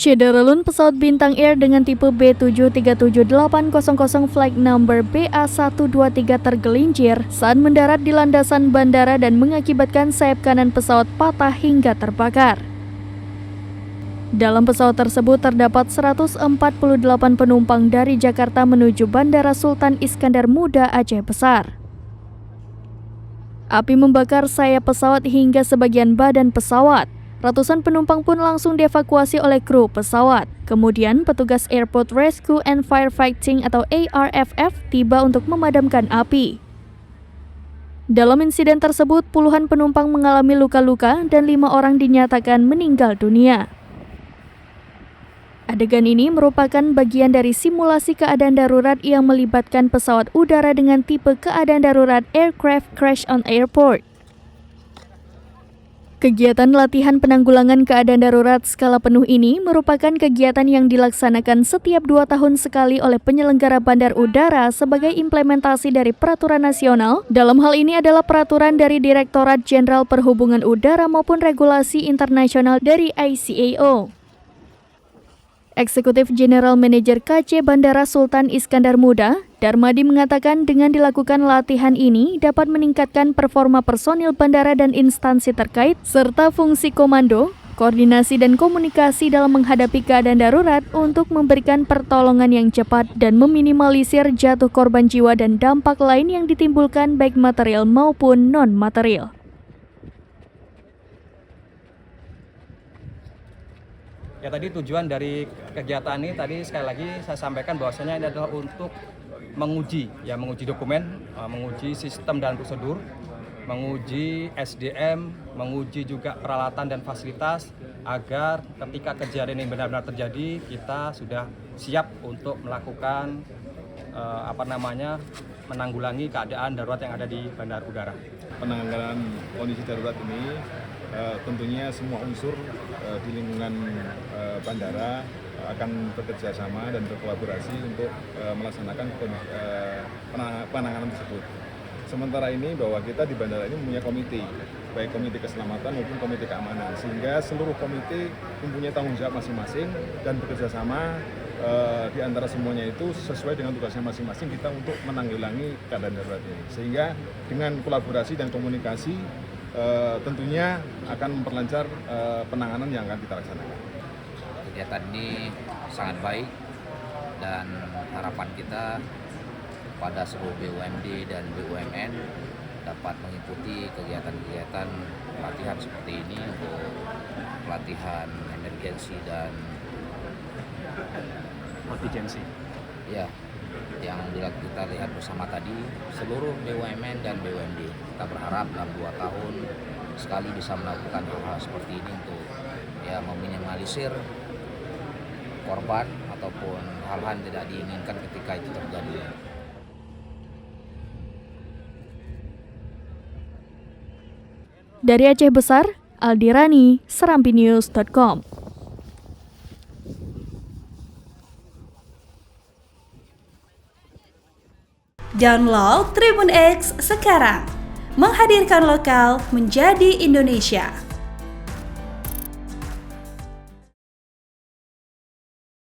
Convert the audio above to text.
Syederalun pesawat Bintang Air dengan tipe B737-800 flight number BA123 tergelincir saat mendarat di landasan bandara dan mengakibatkan sayap kanan pesawat patah hingga terbakar. Dalam pesawat tersebut terdapat 148 penumpang dari Jakarta menuju Bandara Sultan Iskandar Muda Aceh Besar. Api membakar sayap pesawat hingga sebagian badan pesawat. Ratusan penumpang pun langsung dievakuasi oleh kru pesawat. Kemudian petugas Airport Rescue and Firefighting atau ARFF tiba untuk memadamkan api. Dalam insiden tersebut, puluhan penumpang mengalami luka-luka dan 5 orang dinyatakan meninggal dunia. Adegan ini merupakan bagian dari simulasi keadaan darurat yang melibatkan pesawat udara dengan tipe keadaan darurat Aircraft Crash on Airport. Kegiatan latihan penanggulangan keadaan darurat skala penuh ini merupakan kegiatan yang dilaksanakan setiap 2 tahun sekali oleh penyelenggara bandar udara sebagai implementasi dari peraturan nasional. Dalam hal ini adalah peraturan dari Direktorat Jenderal Perhubungan Udara maupun regulasi internasional dari ICAO. Eksekutif General Manager KC Bandara Sultan Iskandar Muda, Darmadi mengatakan dengan dilakukan latihan ini dapat meningkatkan performa personil bandara dan instansi terkait, serta fungsi komando, koordinasi dan komunikasi dalam menghadapi keadaan darurat untuk memberikan pertolongan yang cepat dan meminimalisir jatuh korban jiwa dan dampak lain yang ditimbulkan baik material maupun non-material. Ya, tadi tujuan dari kegiatan ini tadi sekali lagi saya sampaikan bahwasanya ini adalah untuk menguji dokumen, menguji sistem dan prosedur, menguji SDM, menguji juga peralatan dan fasilitas agar ketika kejadian ini benar-benar terjadi kita sudah siap untuk melakukan menanggulangi keadaan darurat yang ada di bandar udara. Penanganan kondisi darurat ini tentunya semua unsur di lingkungan bandara akan bekerja sama dan berkolaborasi untuk melaksanakan penanganan tersebut. Sementara ini bahwa kita di bandara ini mempunyai komite, baik komite keselamatan maupun komite keamanan, sehingga seluruh komite mempunyai tanggung jawab masing-masing dan bekerja sama di antara semuanya itu sesuai dengan tugasnya masing-masing kita untuk menanggulangi keadaan darurat ini. Sehingga dengan kolaborasi dan komunikasi tentunya akan memperlancar penanganan yang akan kita laksanakan. Kegiatan ini sangat baik dan harapan kita pada seluruh BUMD dan BUMN dapat mengikuti kegiatan-kegiatan pelatihan seperti ini untuk pelatihan emergensi dan Kontingensi. Ya, yang kita lihat bersama tadi seluruh BUMN dan BUMD. Kita berharap dalam 2 tahun sekali bisa melakukan hal-hal seperti ini untuk meminimalisir korban ataupun hal-hal yang tidak diinginkan ketika itu terjadi. Dari Aceh Besar, Aldirani, serampinews.com. Download Tribun X sekarang, menghadirkan lokal menjadi Indonesia.